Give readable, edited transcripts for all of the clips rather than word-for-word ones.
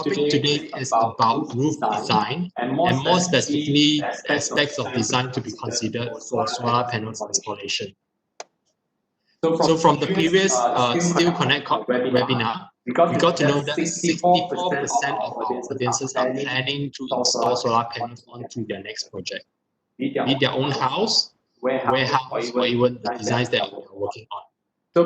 topic today is about roof design, and more specifically, the aspects of design to be considered for solar panels installation. So from the previous Still Connect webinar, we got to know that 64% of our audiences are planning to install solar panels onto their next project, be it their own house, warehouse, or even the designs that we are working on.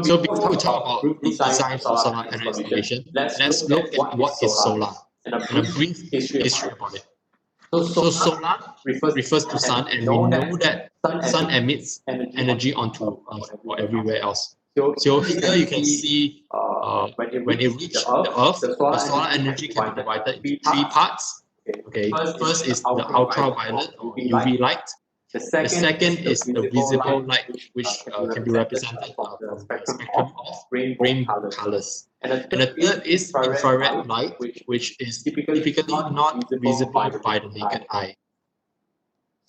So before we talk about roof design for solar panel installation, let's look at what is solar and a brief history about it. So solar refers to sun, and we know that sun emits energy onto Earth or everywhere else. So here you can see when it reaches the Earth, the solar energy can be divided into three parts. Okay, first is the ultraviolet or UV light. The second is the visible light, which can be represented from the spectrum of rainbow colors. And the third is infrared light, which is typically not visible by the naked eye.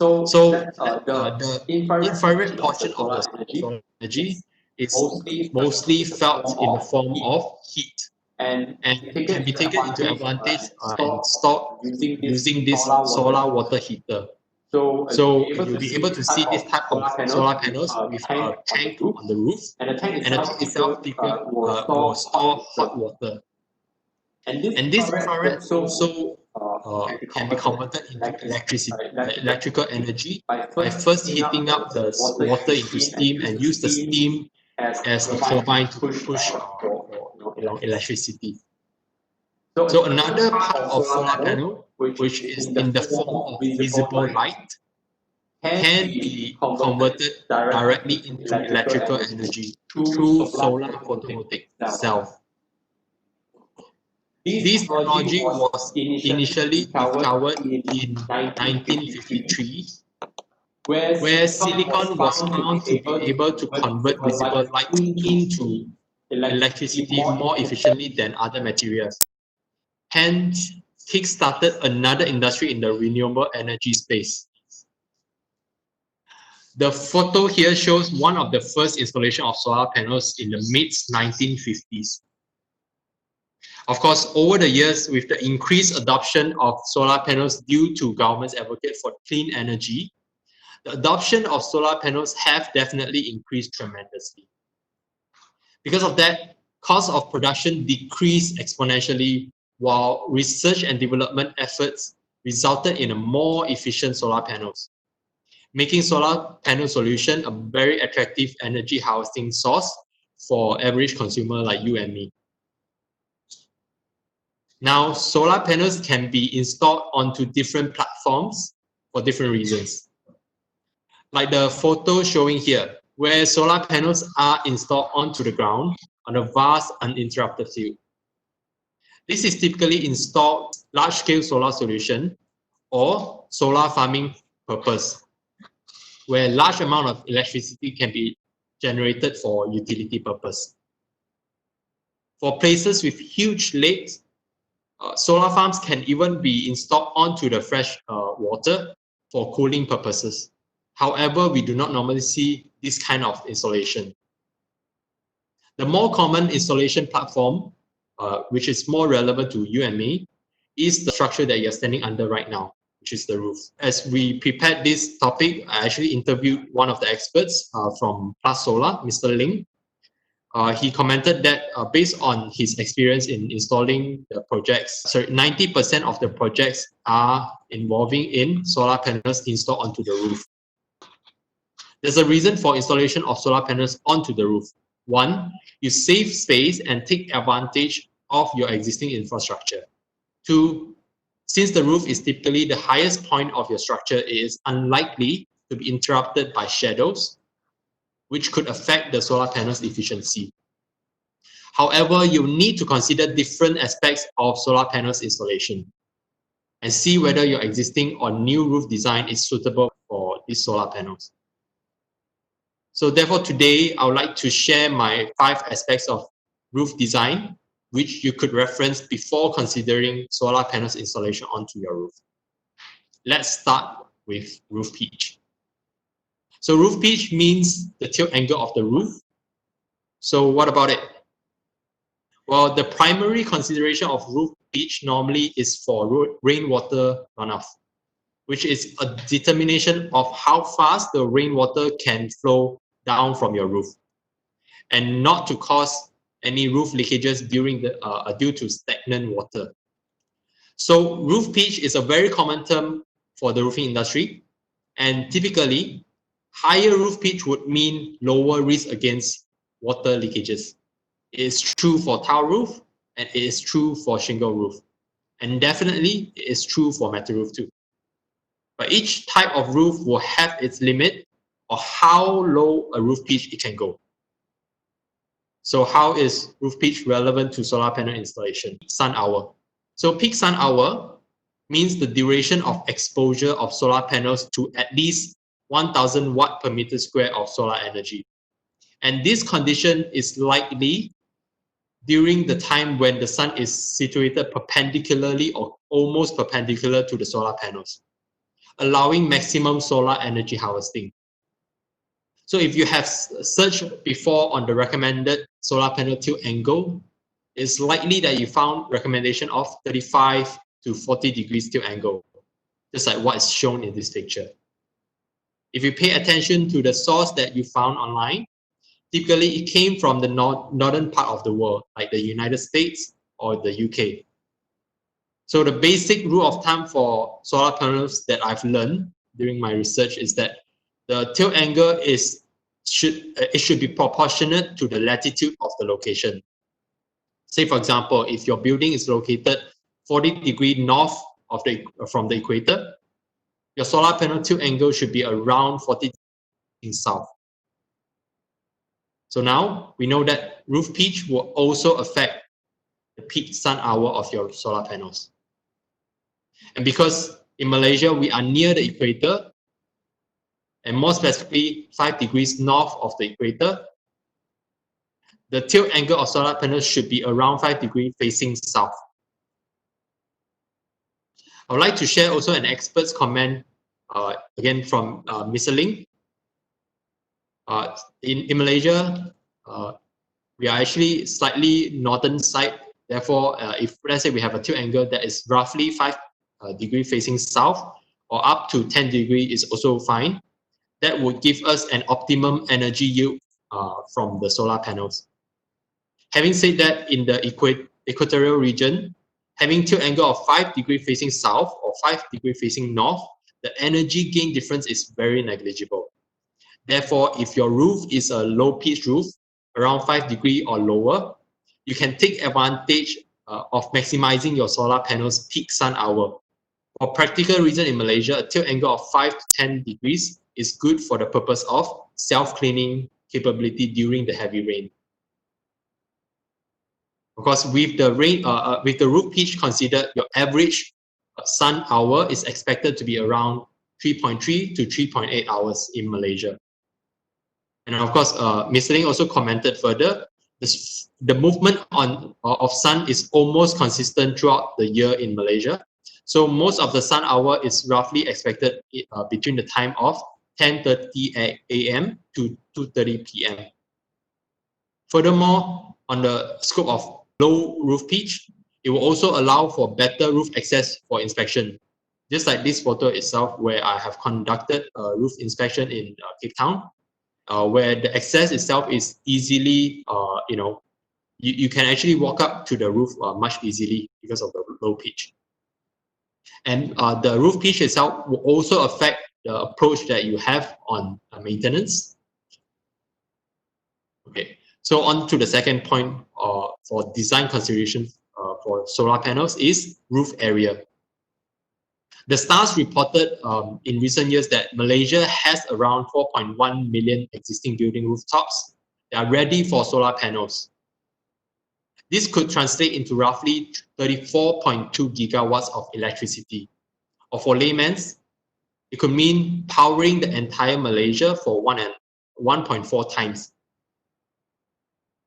So the infrared portion of the solar energy is mostly felt in the form of heat, and can be taken into advantage and stored using this solar water heater. So you'll be able to see this type of solar panels with a tank on the roof, and the tank itself will store hot water. And this infrared also can be converted into electrical energy by first heating up the water into steam and use the steam as a turbine to push electricity. So another part of solar panel, which is in the form of visible light, can be converted directly into electrical energy through solar photovoltaic cells. This technology was initially discovered in 1953, where silicon was found to be able to convert visible light into electricity more efficiently than other materials. Hence, kick-started another industry in the renewable energy space. The photo here shows one of the first installation of solar panels in the mid-1950s. Of course, over the years, with the increased adoption of solar panels due to government's advocate for clean energy, the adoption of solar panels have definitely increased tremendously. Because of that, cost of production decreased exponentially, while research and development efforts resulted in a more efficient solar panels, making solar panel solution a very attractive energy harvesting source for average consumer like you and me. Now, solar panels can be installed onto different platforms for different reasons. Like the photo showing here, where solar panels are installed onto the ground on a vast uninterrupted field. This is typically installed large-scale solar solution or solar farming purpose, where large amount of electricity can be generated for utility purpose. For places with huge lakes, solar farms can even be installed onto the fresh water for cooling purposes. However, we do not normally see this kind of installation. The more common installation platform, which is more relevant to you and me, is the structure that you're standing under right now, which is the roof. As we prepared this topic, I actually interviewed one of the experts from Plus Solar, Mr. Ling. He commented that based on his experience in installing the projects, 90% of the projects are involving in solar panels installed onto the roof. There's a reason for installation of solar panels onto the roof. One, you save space and take advantage of your existing infrastructure. Two, since the roof is typically the highest point of your structure, it is unlikely to be interrupted by shadows, which could affect the solar panel's efficiency. However, you need to consider different aspects of solar panels installation and see whether your existing or new roof design is suitable for these solar panels. So therefore, today, I would like to share my 5 aspects of roof design, which you could reference before considering solar panels installation onto your roof. Let's start with roof pitch. So roof pitch means the tilt angle of the roof. So what about it? Well, the primary consideration of roof pitch normally is for rainwater runoff, which is a determination of how fast the rainwater can flow down from your roof, and not to cause any roof leakages during the due to stagnant water. So roof pitch is a very common term for the roofing industry, and typically higher roof pitch would mean lower risk against water leakages. It is true for tile roof, and it is true for shingle roof, and definitely it is true for metal roof too. But each type of roof will have its limit of how low a roof pitch it can go. So how is roof pitch relevant to solar panel installation? Sun hour. So peak sun hour means the duration of exposure of solar panels to at least 1000 watt per meter square of solar energy. And this condition is likely during the time when the sun is situated perpendicularly or almost perpendicular to the solar panels, allowing maximum solar energy harvesting. So if you have searched before on the recommended solar panel tilt angle, it's likely that you found recommendation of 35 to 40 degrees tilt angle, just like what is shown in this picture. If you pay attention to the source that you found online, typically it came from the northern part of the world, like the United States or the UK. So the basic rule of thumb for solar panels that I've learned during my research is that the tilt angle should be proportionate to the latitude of the location. Say for example, if your building is located 40 degrees north from the equator, your solar panel tilt angle should be around 40 degrees south. So now we know that roof pitch will also affect the peak sun hour of your solar panels. And because in Malaysia we are near the equator, and more specifically 5 degrees north of the equator, the tilt angle of solar panels should be around 5 degrees facing south. I would like to share also an expert's comment, again from Mr. Ling. In Malaysia, we are actually slightly northern side. Therefore, if let's say we have a tilt angle that is roughly 5 degrees facing south, or up to 10 degrees is also fine, that would give us an optimum energy yield from the solar panels. Having said that, in the equatorial region, having tilt angle of 5 degrees facing south or 5 degrees facing north, the energy gain difference is very negligible. Therefore, if your roof is a low pitch roof, around 5 degrees or lower, you can take advantage of maximizing your solar panels peak sun hour. For practical reason in Malaysia, a tilt angle of 5 to 10 degrees is good for the purpose of self-cleaning capability during the heavy rain. Because with the roof pitch considered, your average sun hour is expected to be around 3.3 to 3.8 hours in Malaysia. And of course, Mr. Ling also commented further, the movement of sun is almost consistent throughout the year in Malaysia. So most of the sun hour is roughly expected between the time of 10:30 a.m. to 2:30 p.m. Furthermore, on the scope of low roof pitch, it will also allow for better roof access for inspection. Just like this photo itself, where I have conducted a roof inspection in Cape Town, where the access itself is easily, you can actually walk up to the roof much easily because of the low pitch. And the roof pitch itself will also affect the approach that you have on maintenance. Okay, so on to the second point for design consideration for solar panels is roof area. The STARS reported in recent years that Malaysia has around 4.1 million existing building rooftops that are ready for solar panels. This could translate into roughly 34.2 gigawatts of electricity. Or for layman's, it could mean powering the entire Malaysia for 1.4 times.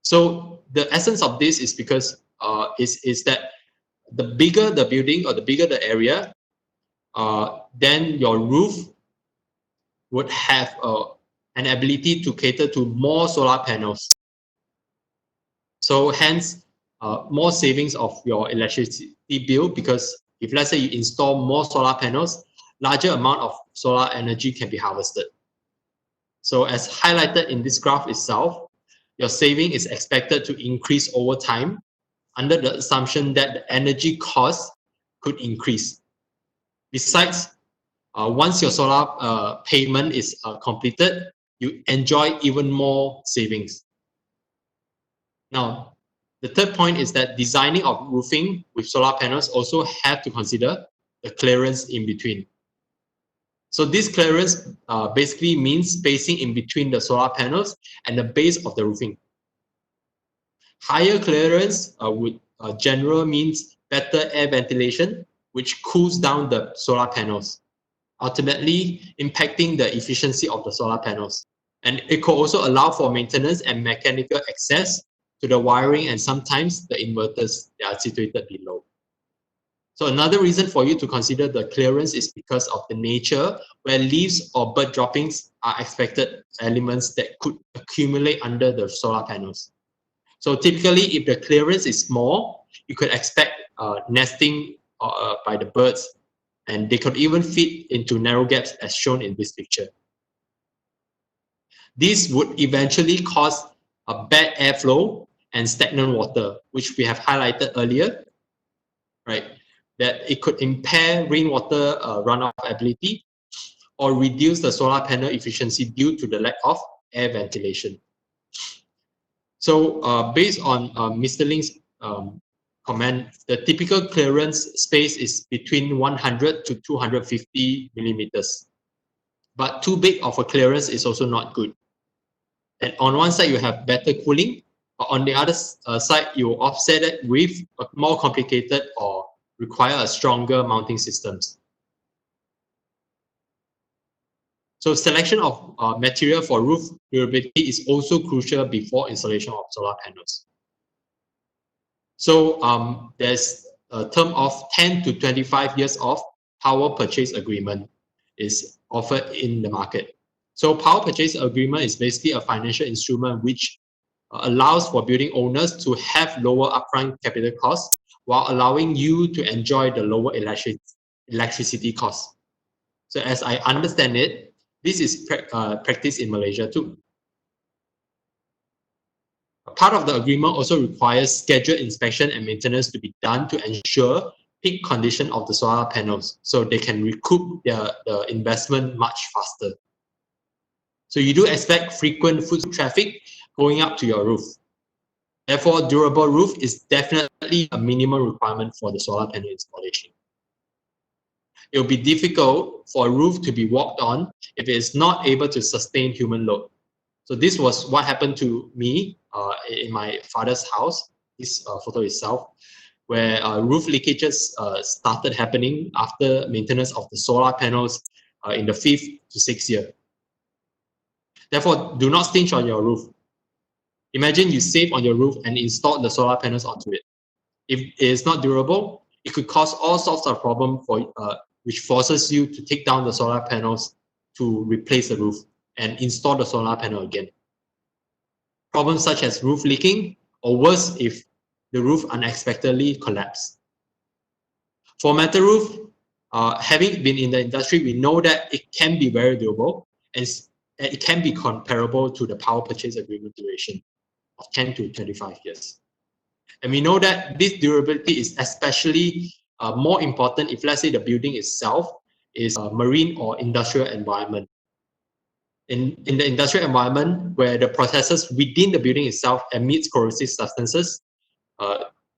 So the essence of this is because is that the bigger the building or the bigger the area, then your roof would have an ability to cater to more solar panels. So hence, more savings of your electricity bill, because if let's say you install more solar panels, larger amount of solar energy can be harvested. So as highlighted in this graph itself, your saving is expected to increase over time under the assumption that the energy cost could increase. Besides, once your solar payment is completed, you enjoy even more savings. Now, the third point is that designing of roofing with solar panels also have to consider the clearance in between. So this clearance basically means spacing in between the solar panels and the base of the roofing. Higher clearance would generally means better air ventilation, which cools down the solar panels, ultimately impacting the efficiency of the solar panels. And it could also allow for maintenance and mechanical access to the wiring and sometimes the inverters that are situated below. So another reason for you to consider the clearance is because of the nature, where leaves or bird droppings are expected elements that could accumulate under the solar panels. So typically, if the clearance is small, you could expect nesting by the birds, and they could even fit into narrow gaps as shown in this picture. This would eventually cause a bad airflow and stagnant water, which we have highlighted earlier, right? That it could impair rainwater runoff ability or reduce the solar panel efficiency due to the lack of air ventilation. So based on Mr. Ling's comment, the typical clearance space is between 100 to 250 millimeters. But too big of a clearance is also not good. And on one side, you have better cooling, but on the other side, you offset it with a more complicated or require a stronger mounting systems. So selection of material for roof durability is also crucial before installation of solar panels. So there's a term of 10 to 25 years of power purchase agreement is offered in the market. So power purchase agreement is basically a financial instrument which allows for building owners to have lower upfront capital costs while allowing you to enjoy the lower electricity costs. So as I understand it, this is practiced in Malaysia too. Part of the agreement also requires scheduled inspection and maintenance to be done to ensure peak condition of the solar panels, so they can recoup the investment much faster. So you do expect frequent foot traffic going up to your roof. Therefore, durable roof is definitely a minimum requirement for the solar panel installation. It will be difficult for a roof to be walked on if it is not able to sustain human load. So this was what happened to me in my father's house, this photo itself, where roof leakages started happening after maintenance of the solar panels in the 5th to 6th year. Therefore, do not stinge on your roof. Imagine you save on your roof and install the solar panels onto it. If it is not durable, it could cause all sorts of problems for which forces you to take down the solar panels to replace the roof and install the solar panel again. Problems such as roof leaking, or worse, if the roof unexpectedly collapsed. For metal roof, having been in the industry, we know that it can be very durable and it can be comparable to the power purchase agreement duration of 10 to 25 years. And we know that this durability is especially more important if, let's say, the building itself is a marine or industrial environment. In the industrial environment, where the processes within the building itself emits corrosive substances,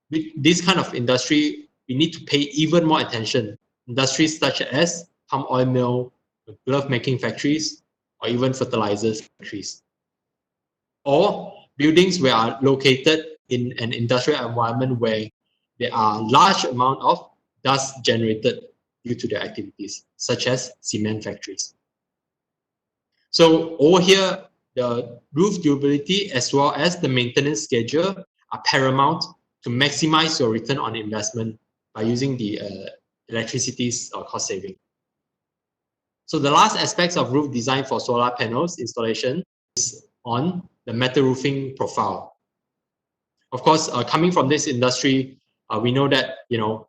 with this kind of industry, we need to pay even more attention. Industries such as palm oil mill, glove making factories, or even fertilizers factories. Or buildings where are located in an industrial environment where there are large amount of dust generated due to their activities, such as cement factories. So over here, the roof durability as well as the maintenance schedule are paramount to maximize your return on investment by using the electricity's cost saving. So the last aspects of roof design for solar panels installation is on the metal roofing profile. Of course, coming from this industry, we know that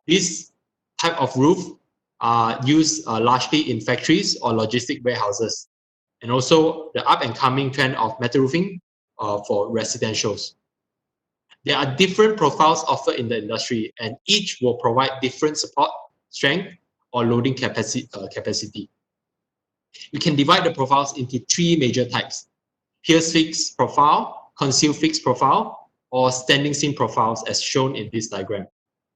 this type of roof are used largely in factories or logistic warehouses, and also the up and coming trend of metal roofing for residentials. There are different profiles offered in the industry, and each will provide different support, strength, or loading capacity. We can divide the profiles into three major types: pierce fixed profile, concealed fixed profile, or standing seam profiles as shown in this diagram.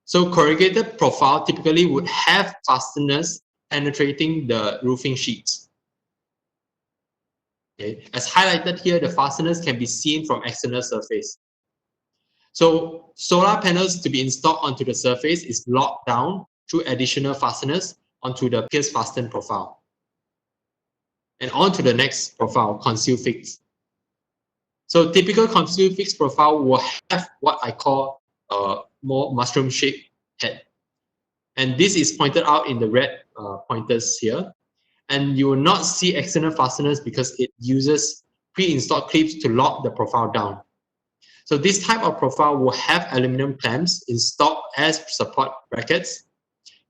So corrugated profile typically would have fasteners penetrating the roofing sheets. Okay. As highlighted here, the fasteners can be seen from external surface. So solar panels to be installed onto the surface is locked down through additional fasteners onto the pierce fasten profile. And on to the next profile, concealed fixed. So typical concealed fixed profile will have what I call a more mushroom shaped head. And this is pointed out in the red pointers here. And you will not see external fasteners because it uses pre-installed clips to lock the profile down. So this type of profile will have aluminum clamps installed as support brackets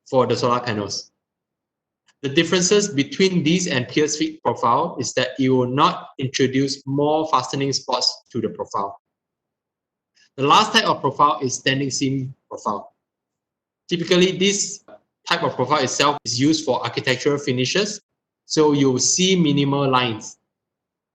for the solar panels. The differences between these and pierce fixed profile is that you will not introduce more fastening spots to the profile. The last type of profile is standing seam profile. Typically, this type of profile itself is used for architectural finishes, so you will see minimal lines.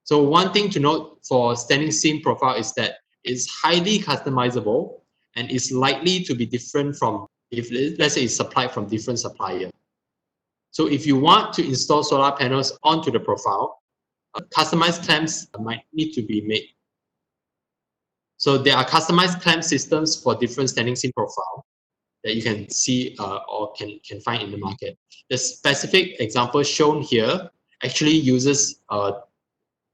So one thing to note for standing seam profile is that it's highly customizable and is likely to be different from, if let's say it's supplied from different supplier. So if you want to install solar panels onto the profile, customized clamps might need to be made. So there are customized clamp systems for different standing seam profile that you can see or can find in the market. The specific example shown here actually uses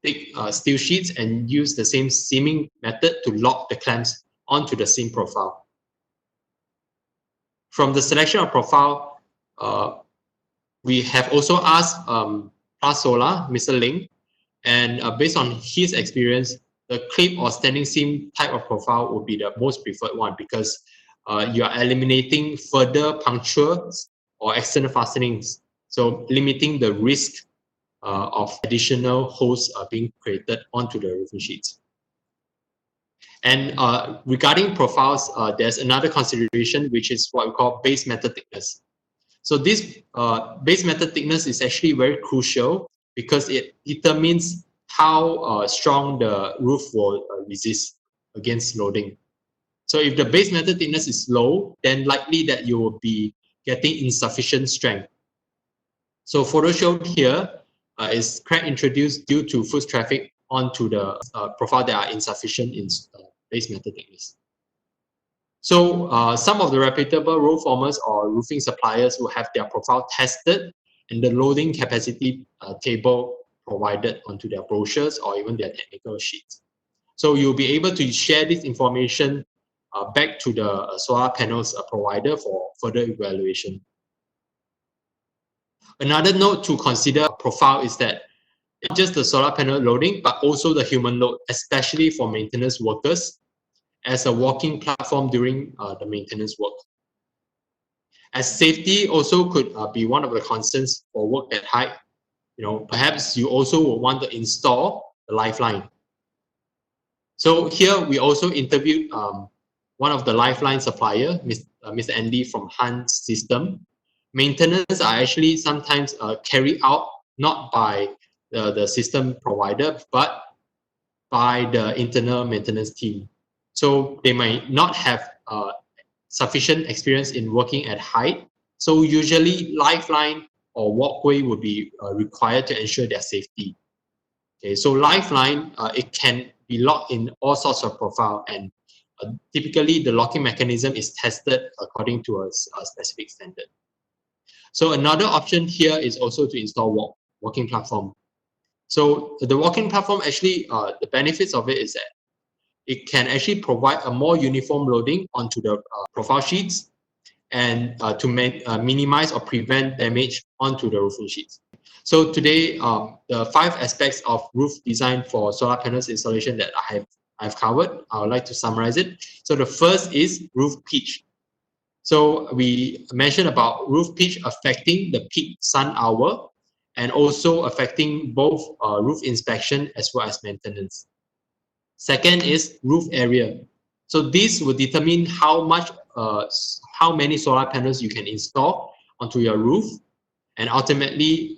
thick steel sheets and use the same seaming method to lock the clamps onto the seam profile. From the selection of profile, we have also asked Plus Solar, Mr. Ling, and based on his experience, the clip or standing seam type of profile would be the most preferred one because you are eliminating further punctures or external fastenings, so limiting the risk of additional holes being created onto the roofing sheets. And regarding profiles, there's another consideration, which is what we call base metal thickness. So this base metal thickness is actually very crucial because it determines how strong the roof will resist against loading. So if the base metal thickness is low, then likely that you will be getting insufficient strength. So photo shown here is crack introduced due to foot traffic onto the profile that are insufficient in base metal thickness. So some of the reputable roof formers or roofing suppliers will have their profile tested and the loading capacity table provided onto their brochures or even their technical sheets. So you'll be able to share this information back to the solar panels provider for further evaluation. Another note to consider profile is that not just the solar panel loading, but also the human load, especially for maintenance workers, as a walking platform during the maintenance work. As safety also could be one of the concerns for work at height, perhaps you also will want to install the lifeline. So here we also interviewed one of the lifeline supplier, Mr. Andy from Hans System. Maintenance are actually sometimes carried out not by the system provider, but by the internal maintenance team. So they might not have sufficient experience in working at height. So usually lifeline or walkway would be required to ensure their safety. Okay, so lifeline, it can be locked in all sorts of profile, and typically the locking mechanism is tested according to a specific standard. So another option here is also to install walking platform. So the walking platform actually, the benefits of it is that it can actually provide a more uniform loading onto the profile sheets and to minimize or prevent damage onto the roofing sheets. So today, the 5 aspects of roof design for solar panels installation that I've covered. I would like to summarize it. So the first is roof pitch. So we mentioned about roof pitch affecting the peak sun hour and also affecting both roof inspection as well as maintenance. Second is roof area. So this will determine how many solar panels you can install onto your roof, and ultimately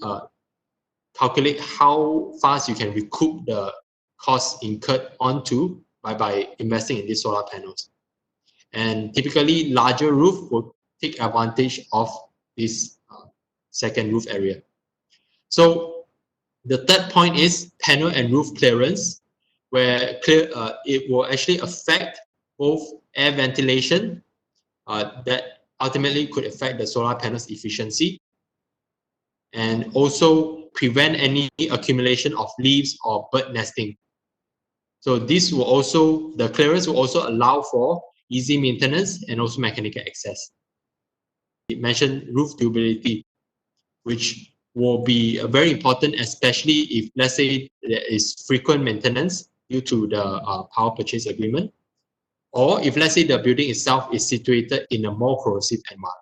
calculate how fast you can recoup the costs incurred by investing in these solar panels. And typically, larger roof will take advantage of this second roof area. So the third point is panel and roof clearance, where it will actually affect both air ventilation that ultimately could affect the solar panel's efficiency, and also prevent any accumulation of leaves or bird nesting. So the clearance will also allow for easy maintenance and also mechanical access. It mentioned roof durability, which will be very important, especially if, let's say, there is frequent maintenance due to the power purchase agreement, or if, let's say, the building itself is situated in a more corrosive environment.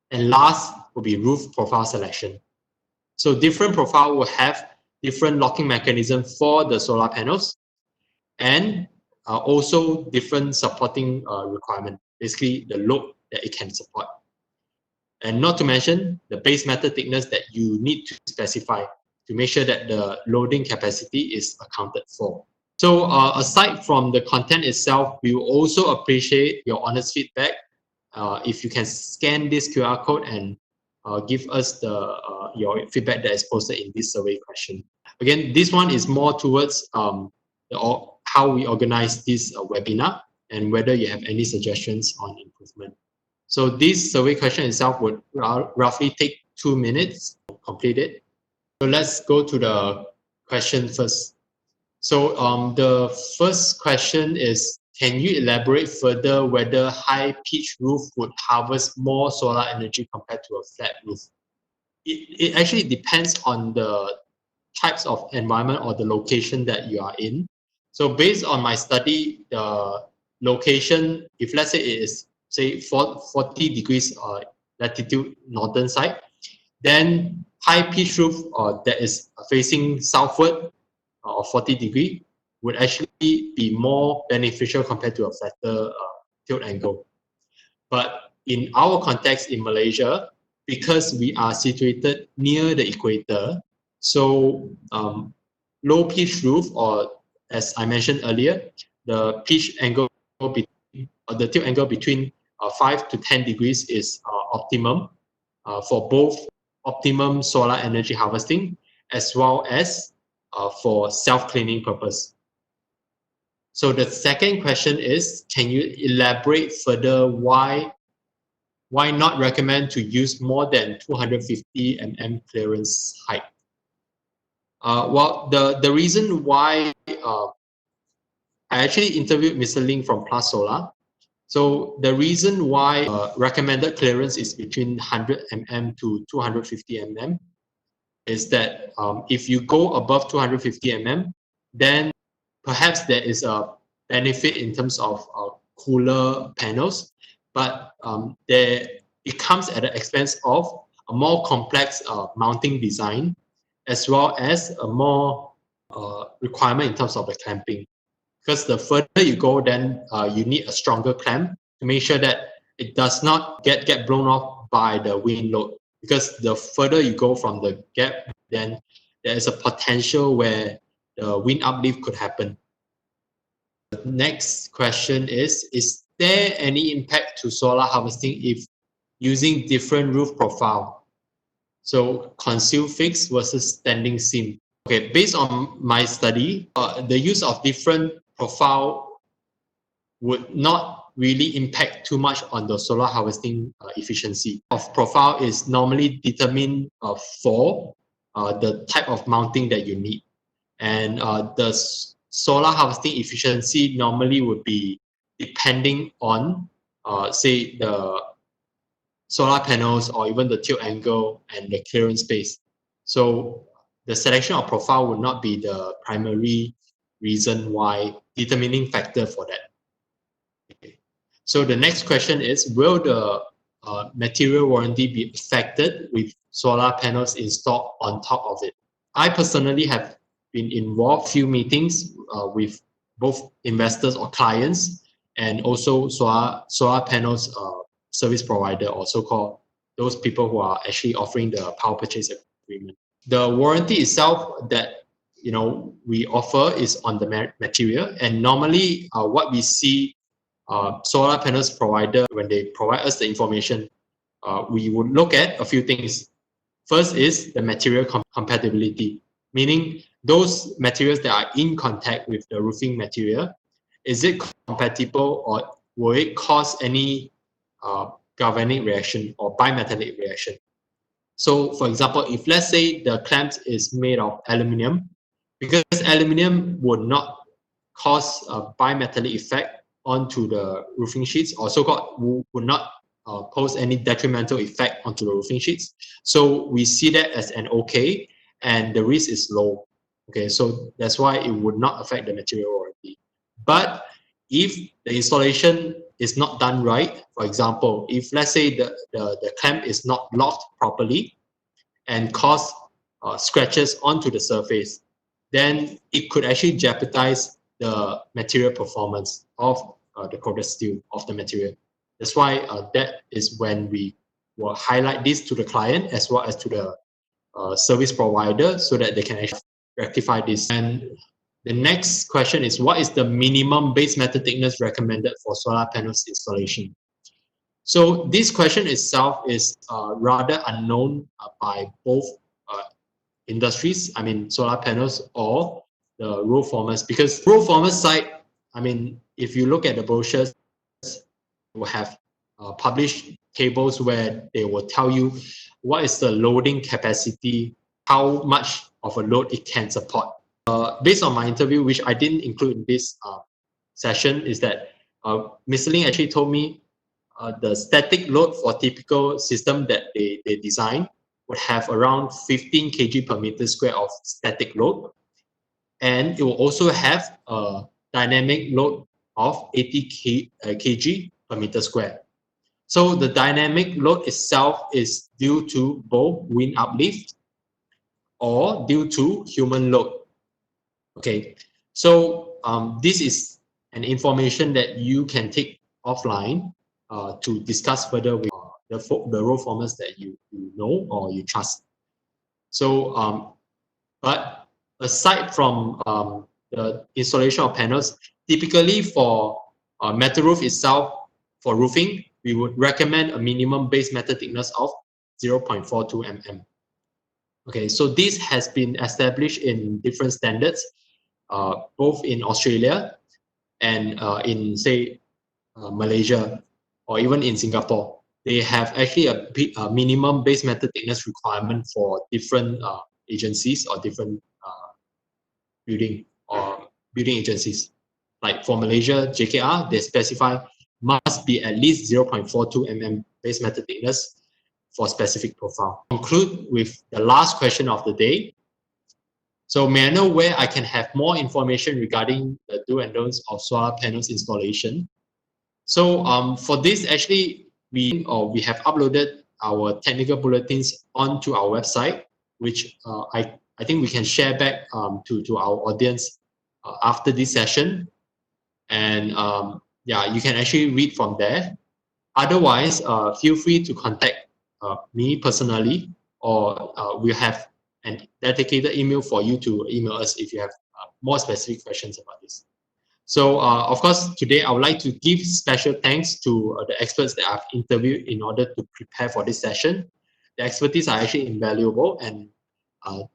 And last will be roof profile selection. So different profile will have different locking mechanism for the solar panels, and also different supporting requirement, basically the load that it can support. And not to mention the base metal thickness that you need to specify to make sure that the loading capacity is accounted for. So aside from the content itself, we will also appreciate your honest feedback. If you can scan this QR code and give us your feedback that is posted in this survey question. Again, this one is more towards how we organize this webinar and whether you have any suggestions on improvement. So this survey question itself would roughly take 2 minutes to complete it. So let's go to the question first. So the first question is, can you elaborate further whether high-pitched roof would harvest more solar energy compared to a flat roof? It actually depends on the types of environment or the location that you are in. So based on my study, the location, if let's say it is say 40 degrees latitude northern side, then high pitch roof that is facing southward or 40 degree would actually be more beneficial compared to a flatter tilt angle. But in our context in Malaysia, because we are situated near the equator, so low pitch roof, or as I mentioned earlier, the pitch angle the tilt angle between 5 to 10 degrees is optimum for both optimum solar energy harvesting as well as for self-cleaning purpose. So the second question is, can you elaborate further why not recommend to use more than 250 mm clearance height? Well, the reason why I actually interviewed Mr. Ling from Plus Solar. So the reason why recommended clearance is between 100 mm to 250 mm is that if you go above 250 mm, then perhaps there is a benefit in terms of cooler panels, but it comes at the expense of a more complex mounting design, as well as a more requirement in terms of the clamping. Because the further you go, then you need a stronger clamp to make sure that it does not get blown off by the wind load. Because the further you go from the gap, then there is a potential where the wind uplift could happen. The next question is there any impact to solar harvesting if using different roof profile? So conceal fixed versus standing seam. Okay, based on my study, the use of different profile would not really impact too much on the solar harvesting efficiency. Of profile is normally determined for the type of mounting that you need, and the solar harvesting efficiency normally would be depending on say the solar panels or even the tilt angle and the clearance space. So the selection of profile would not be the primary reason why, determining factor for that. Okay. So the next question is, will the material warranty be affected with solar panels installed on top of it? I personally have been involved few meetings with both investors or clients, and also solar panels service provider, or so-called those people who are actually offering the power purchase agreement. The warranty itself that we offer is on the material, and normally what we see solar panels provider, when they provide us the information, we would look at a few things. First is the material compatibility, meaning those materials that are in contact with the roofing material, is it compatible, or will it cause any galvanic reaction or bimetallic reaction? So for example, if let's say the clamps is made of aluminium, because aluminium would not cause a bimetallic effect onto the roofing sheets, or so-called would not pose any detrimental effect onto the roofing sheets. So we see that as an okay, and the risk is low. Okay, so that's why it would not affect the material warranty. But if the installation is not done right, for example, if let's say the clamp is not locked properly and cause scratches onto the surface, then it could actually jeopardize the material performance of the coated steel of the material. That's why that is when we will highlight this to the client as well as to the service provider, so that they can actually rectify this. And the next question is, what is the minimum base metal thickness recommended for solar panels installation? So this question itself is rather unknown by both industries, I mean solar panels or the roof formers, because roof formers side, I mean, if you look at the brochures, will have published tables where they will tell you what is the loading capacity, how much of a load it can support. Based on my interview, which I didn't include in this session, is that Mr. Ling actually told me the static load for typical system that they design would have around 15 kg per meter square of static load, and it will also have a dynamic load of 80 kg per meter square. So the dynamic load itself is due to both wind uplift or due to human load. Okay, so this is an information that you can take offline to discuss further with the roof formers that you know or you trust. So, but aside from the installation of panels, typically for metal roof itself, for roofing, we would recommend a minimum base metal thickness of 0.42 mm. Okay, so this has been established in different standards, both in Australia and in, say, Malaysia, or even in Singapore. They have actually a minimum base metal thickness requirement for different agencies or different building agencies. Like for Malaysia, JKR, they specify must be at least 0.42 mm base metal thickness for specific profile. Conclude with the last question of the day. So may I know where I can have more information regarding the do and don'ts of solar panels installation? So for this, actually, we have uploaded our technical bulletins onto our website, which I think we can share back to our audience after this session. And yeah, you can actually read from there. Otherwise, feel free to contact me personally, or we have a dedicated email for you to email us if you have more specific questions about this. So of course, today I would like to give special thanks to the experts that I've interviewed in order to prepare for this session. The expertise are actually invaluable, and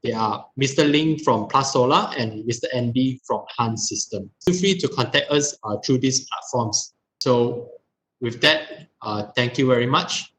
they are Mr. Ling from Plus Solar and Mr. Andy from Hans System. Feel free to contact us through these platforms. So with that, thank you very much.